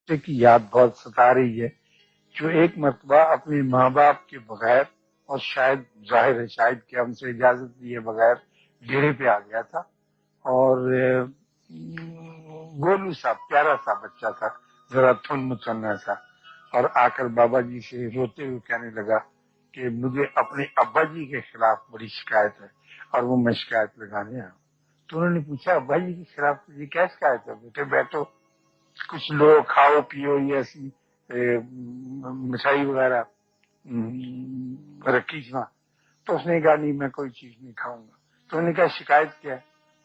بچے کی یاد بہت ستا رہی ہے جو ایک مرتبہ اپنے ماں باپ کے بغیر اور شاید ظاہر ہے شاید کہ ہم سے اجازت لیے بغیر ڈیرے پہ آ گیا تھا، اور گولو سا پیارا سا بچہ تھا، ذرا تھن مچنا سا، اور آ کر بابا جی سے روتے ہوئے کہنے لگا کہ مجھے اپنے ابا جی کے خلاف بڑی شکایت ہے اور وہ میں شکایت لگانے آیا ہوں۔ تو انہوں نے پوچھا ابا جی کے خلاف تجھے کیا شکایت ہے؟ بیٹے بیٹھو، کچھ لو، کھاؤ پیو، یہ ایسی مٹھائی وغیرہ رکھی تھی وہاں۔ تو اس نے کہا نہیں میں کوئی چیز نہیں کھاؤں گا۔ تو انہوں نے کہا شکایت کیا ہے؟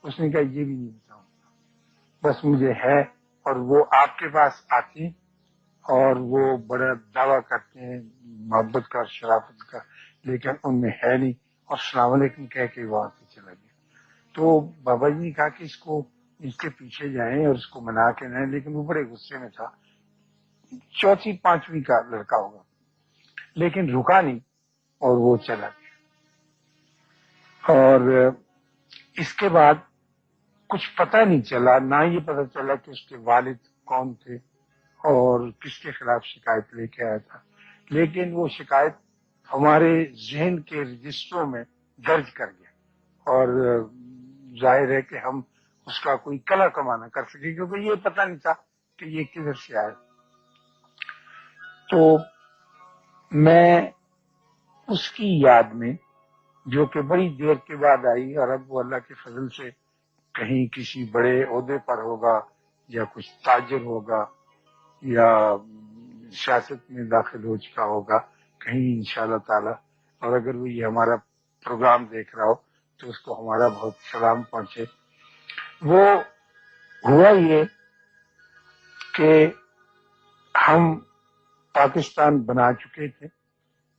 اس نے کہا یہ بھی نہیں بتاؤں گا، بس مجھے ہے، اور وہ آپ کے پاس آتے ہیں اور وہ بڑا دعویٰ کرتے ہیں محبت کا اور شرافت کا، لیکن ان میں ہے نہیں، اور السلام علیکم کہہ کے وہاں سے چلا گیا۔ تو بابا جی نے کہا کہ اس کو اس کے پیچھے جائیں اور اس کو منا کے لائیں، لیکن وہ بڑے غصے میں تھا، چوتھی پانچویں کا لڑکا ہوگا، لیکن رکا نہیں اور وہ چلا گیا۔ اور اس کے بعد کچھ پتہ نہیں چلا، نہ یہ پتہ چلا کہ اس کے والد کون تھے اور کس کے خلاف شکایت لے کے آیا تھا، لیکن وہ شکایت ہمارے ذہن کے رجسٹروں میں درج کر گیا، اور ظاہر ہے کہ ہم اس کا کوئی کلا کمانا کر سکے، کیونکہ یہ پتہ نہیں تھا کہ یہ کدھر سے آیا۔ تو میں اس کی یاد میں، جو کہ بڑی دیر کے بعد آئی، اور اب وہ اللہ کے فضل سے کہیں کسی بڑے عہدے پر ہوگا یا کچھ تاجر ہوگا یا سیاست میں داخل ہو چکا ہوگا کہیں انشاءاللہ تعالی، اور اگر وہ یہ ہمارا پروگرام دیکھ رہا ہو تو اس کو ہمارا بہت سلام پہنچے۔ وہ ہوا یہ کہ ہم پاکستان بنا چکے تھے،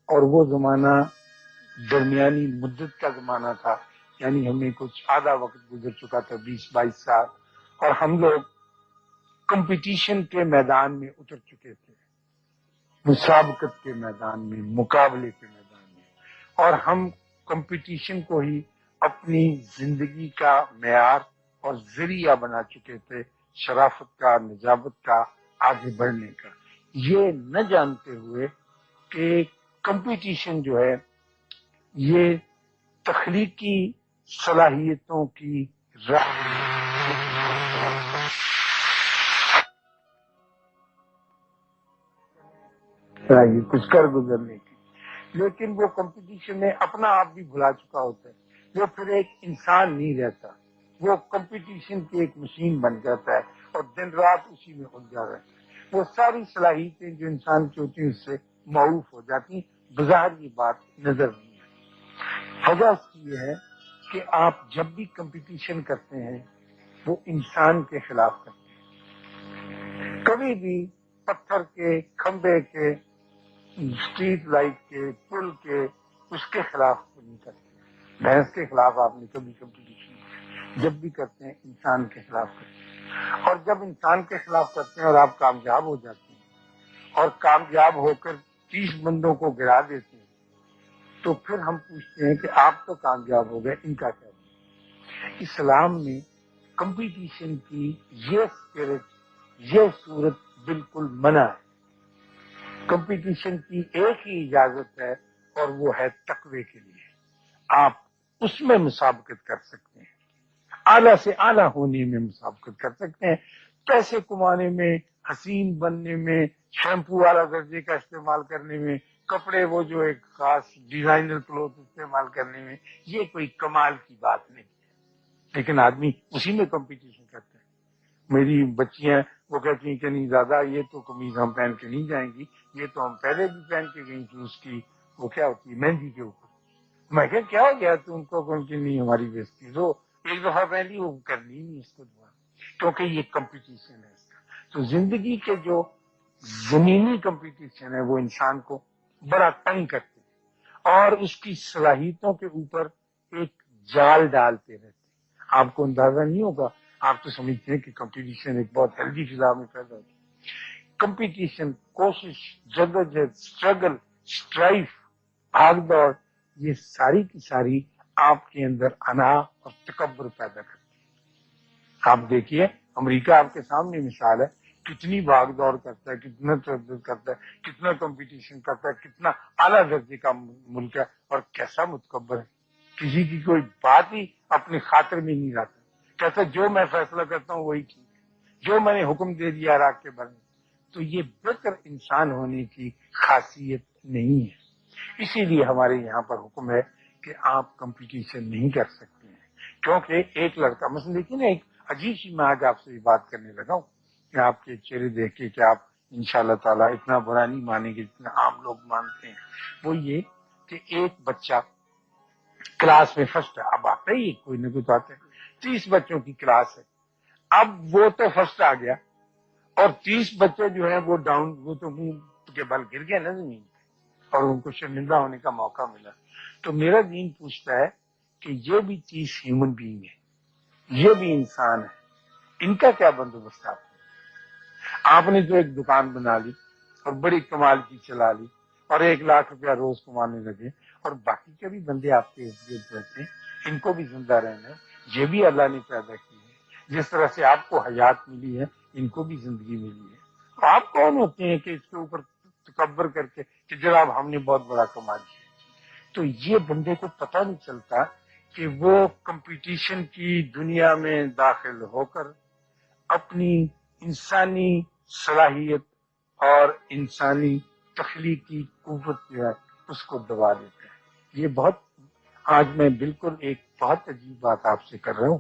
اور وہ زمانہ درمیانی مدت کا زمانہ تھا، یعنی ہمیں کچھ آدھا وقت گزر چکا تھا، 20-22 سال، اور ہم لوگ کمپٹیشن کے میدان میں اتر چکے تھے، مسابقت کے میدان میں، مقابلے کے میدان میں، اور ہم کمپٹیشن کو ہی اپنی زندگی کا معیار اور ذریعہ بنا چکے تھے، شرافت کا، نجابت کا، آگے بڑھنے کا، یہ نہ جانتے ہوئے کہ کمپٹیشن جو ہے یہ تخلیقی صلاحیتوں کی کچھ کر گزرنے کی، لیکن وہ کمپٹیشن میں اپنا آپ بھی بھلا چکا ہوتا ہے، وہ پھر ایک انسان نہیں رہتا، وہ کمپٹیشن کی ایک مشین بن جاتا ہے اور دن رات اسی میں الجھا رہتا ہے۔ وہ ساری صلاحیتیں جو انسان کی ہوتی ہیں اس سے معروف ہو جاتی ہیں، بظاہر یہ بات نظر نہیں آتی۔ وجہ اس کی یہ ہے کہ آپ جب بھی کمپٹیشن کرتے ہیں وہ انسان کے خلاف کرتے ہیں، کبھی بھی پتھر کے، کھمبے کے، اسٹریٹ لائٹ کے، پل کے، اس کے خلاف نہیں کرتے، بھینس کے خلاف آپ نے کبھی کمپٹیشن جب بھی کرتے ہیں انسان کے خلاف کرتے ہیں، اور جب انسان کے خلاف کرتے ہیں اور آپ کامیاب ہو جاتے ہیں اور کامیاب ہو کر 30 بندوں کو گرا دیتے ہیں، تو پھر ہم پوچھتے ہیں کہ آپ تو کامیاب ہو گئے، ان کا کیا؟ اسلام میں کمپٹیشن کی یہ اسپرٹ، یہ صورت بالکل منع ہے۔ کمپٹیشن کی ایک ہی اجازت ہے اور وہ ہے تقوی کے لیے، آپ اس میں مسابقت کر سکتے ہیں، اعلیٰ سے اعلیٰ ہونے میں مسابقت کر سکتے ہیں، پیسے کمانے میں، حسین بننے میں، شیمپو والا درجے کا استعمال کرنے میں، کپڑے وہ جو ایک خاص ڈیزائنر کلوتھ استعمال کرنے میں، یہ کوئی کمال کی بات نہیں ہے، لیکن آدمی اسی میں کمپٹیشن کرتا ہے۔ میری بچیاں وہ کہتی ہیں کہ نہیں دادا یہ تو قمیض ہم پہن کے نہیں جائیں گی، یہ تو ہم پہلے بھی پہن کے گئی تھی، اس کی وہ کیا ہوتی ہے مہندی کے اوپر۔ میں کہ کیا ہو گیا تو ان کو کہ نہیں ہماری بےزتی تو ایک دفعہ پہلی وہ کرنی نہیں اس کو دوبارہ، کیونکہ یہ کمپٹیشن ہے اس کا۔ تو زندگی کے جو زمینی کمپٹیشن ہے وہ انسان کو بڑا تنگ کرتے ہیں اور اس کی صلاحیتوں کے اوپر ایک جال ڈالتے رہتے ہیں۔ آپ کو اندازہ نہیں ہوگا، آپ تو سمجھتے ہیں کہ کمپٹیشن ایک بہت ہیلدی فضا میں پیدا ہوتی ہے۔ کمپٹیشن، کوشش، جدوجہد، اسٹرگل، اسٹرائف، بھاگ دوڑ، یہ ساری کی ساری آپ کے اندر انا اور تکبر پیدا کرتی ہے۔ آپ دیکھیے امریکہ آپ کے سامنے مثال ہے، کتنی بھاگ دوڑ کرتا ہے، کتنا تردد کرتا ہے، کتنا کمپٹیشن کرتا ہے، کتنا اعلیٰ درجے کا ملک ہے، اور کیسا متکبر ہے، کسی کی کوئی بات ہی اپنی خاطر میں نہیں رہتا، کہتا جو میں فیصلہ کرتا ہوں وہی ٹھیک ہے، جو میں نے حکم دے دیا راگ کے بارے میں۔ تو یہ بہتر انسان ہونے کی خاصیت نہیں ہے، اسی لیے ہمارے یہاں پر حکم ہے کہ آپ کمپٹیشن نہیں کر سکتے ہیں، کیونکہ ایک لڑکا مثلا دیکھیے نا، ایک عجیب سی میں آج آپ سے بات کرنے لگا ہوں کہ آپ کے چہرے دیکھ کے کہ آپ انشاءاللہ تعالیٰ اتنا برا نہیں مانیں گے جتنا عام لوگ مانتے ہیں، وہ یہ کہ ایک بچہ کلاس میں فرسٹ ہے، اب آتا ہی کوئی نہ کوئی تو آتا ہے، 30 بچوں کی کلاس ہے، اب وہ تو فرسٹ آ گیا اور 30 بچے جو ہیں وہ ڈاؤن، وہ تو منہ کے بل گر گئے نا زمین پہ اور ان کو شرمندہ ہونے کا موقع ملا۔ تو میرا دین پوچھتا ہے کہ یہ بھی 30 ہیومن بینگ ہے، یہ بھی انسان ہے، ان کا کیا بندوبست آپ نے تو ایک دکان بنا لی اور بڑی کمال کی چلا لی اور 1 لاکھ روپیہ روز کمانے لگے، اور باقی کے بھی بندے آپ کے ارد گرد رہتے ہیں، ان کو بھی زندہ رہنا ہے، یہ بھی اللہ نے پیدا کی ہے، جس طرح سے آپ کو حیات ملی ہے ان کو بھی زندگی ملی ہے۔ تو آپ کون ہوتے ہیں کہ اس کے اوپر تکبر کر کے کہ جناب ہم نے بہت بڑا کما لیا؟ تو یہ بندے کو پتہ نہیں چلتا کہ وہ کمپٹیشن کی دنیا میں داخل ہو کر اپنی انسانی صلاحیت اور انسانی تخلیقی قوت جو ہے اس کو دبا دیتے ہیں۔ یہ بہت، آج میں بالکل ایک بہت عجیب بات آپ سے کر رہا ہوں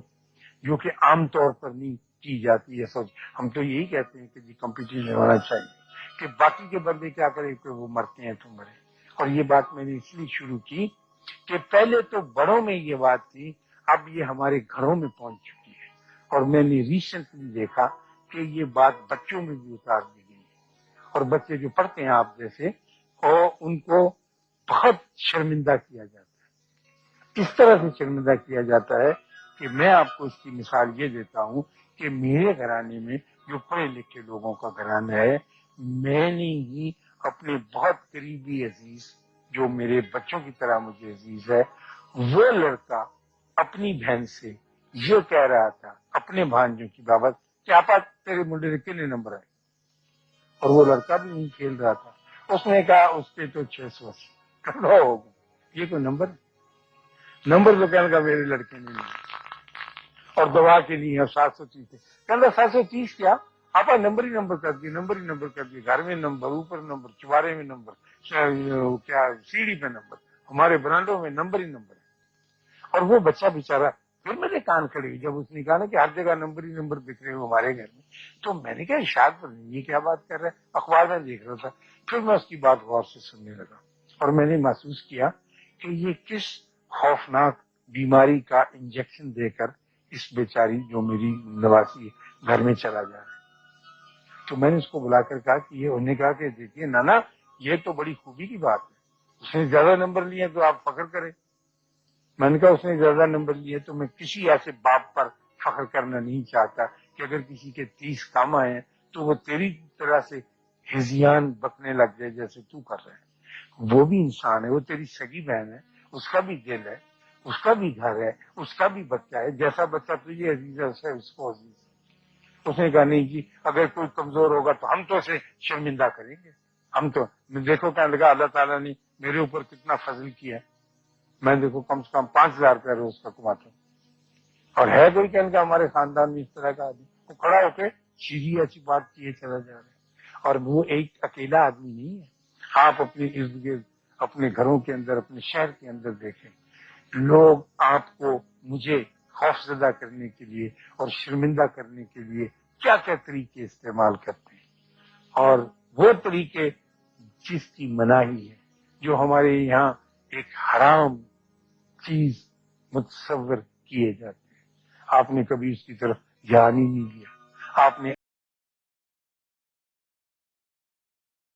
جو کہ عام طور پر نہیں کی جاتی ہے سوچ، ہم تو یہی کہتے ہیں کہ جی کمپٹیشن ہونا چاہیے کہ باقی کے بندے کیا کریں کہ وہ مرتے ہیں تو مرے، اور یہ بات میں نے اس لیے شروع کی کہ پہلے تو بڑوں میں یہ بات تھی، اب یہ ہمارے گھروں میں پہنچ چکی ہے، اور میں نے ریسنٹلی دیکھا کہ یہ بات بچوں میں بھی اتار دی گئی ہے، اور بچے جو پڑھتے ہیں آپ جیسے اور ان کو بہت شرمندہ کیا جاتا ہے، اس طرح سے شرمندہ کیا جاتا ہے کہ میں آپ کو اس کی مثال یہ دیتا ہوں کہ میرے گھرانے میں جو پڑھے لکھے لوگوں کا گھرانہ ہے، میں نے ہی اپنے بہت قریبی عزیز جو میرے بچوں کی طرح مجھے عزیز ہے، وہ لڑکا اپنی بہن سے یہ کہہ رہا تھا اپنے بھانجوں کی بابت کہ آپا تیرے منڈے نے کتنے نمبر آئے، اور وہ لڑکا بھی نہیں کھیل رہا تھا، اس نے کہا اس کے تو 680 کہا ہوگا، یہ کوئی نمبر تو کہنے کا میرے لڑکے نے نہیں، اور دعا کے لیے 730 تھے، کہنا 730 کیا آپا نمبر ہی نمبر کر دیے، نمبر ہی نمبر کر دیے، گھر میں نمبر، اوپر نمبر، چوارے میں نمبر، کیا سیڑھی پہ نمبر، ہمارے برانڈوں میں نمبر ہی نمبر ہے۔ اور وہ بچہ بیچارہ، پھر میرے کان کھڑے ہوئے جب اس نے کہا نا کہ ہر جگہ نمبر ہی نمبر بک رہے ہو ہمارے گھر میں، تو میں نے کہا ارشاد پر نہیں، یہ کیا بات کر رہا ہے، اخبار میں دیکھ رہا تھا، پھر میں اس کی بات غور سے سننے لگا اور میں نے محسوس کیا کہ یہ کس خوفناک بیماری کا انجیکشن دے کر اس بیچاری جو میری نواسی گھر میں چلا جا رہا ہے۔ تو میں نے اس کو بلا کر کہا کہ یہ انہوں نے کہا کہ دیکھیے نانا یہ تو بڑی خوبی کی بات ہے، اس نے زیادہ نمبر لیے تو آپ فخر کریں۔ میں نے کہا اس نے زیادہ نمبر لیے تو میں کسی ایسے باپ پر فخر کرنا نہیں چاہتا کہ اگر کسی کے 30 کم آئے ہیں تو وہ تیری طرح سے ہزیان بکنے لگ جائے جیسے تو کر رہے ہیں۔ وہ بھی انسان ہے، وہ تیری سگی بہن ہے، اس کا بھی دل ہے، اس کا بھی گھر ہے، اس کا بھی بچہ ہے، جیسا بچہ تجھے عزیز ہے اسے اس کو عزیز ہے۔ اس نے کہا نہیں جی اگر کوئی کمزور ہوگا تو ہم تو اسے شرمندہ کریں گے، ہم تو دیکھو کہنے لگا اللہ تعالیٰ نے میرے اوپر کتنا فضل کیا ہے، میں دیکھو کم سے کم 5,000 روپیہ روز کا کماتا ہوں، اور ہے کوئی کہنے کا ہمارے خاندان میں اس طرح کا آدمی، وہ کھڑا ہو کے سیدھی ایسی بات کیے چلا جا رہا ہے۔ اور وہ ایک اکیلا آدمی نہیں ہے، آپ اپنے ارد گرد اپنے گھروں کے اندر اپنے شہر کے اندر دیکھیں، لوگ آپ کو مجھے خوفزدہ کرنے کے لیے اور شرمندہ کرنے کے لیے کیا کیا طریقے استعمال کرتے ہیں، اور وہ طریقے جس کی مناہی ہے، جو ہمارے یہاں ایک حرام چیز متصور کیے جاتے ہیں، آپ نے کبھی اس کی طرف دھیان ہی نہیں دیا، آپ نے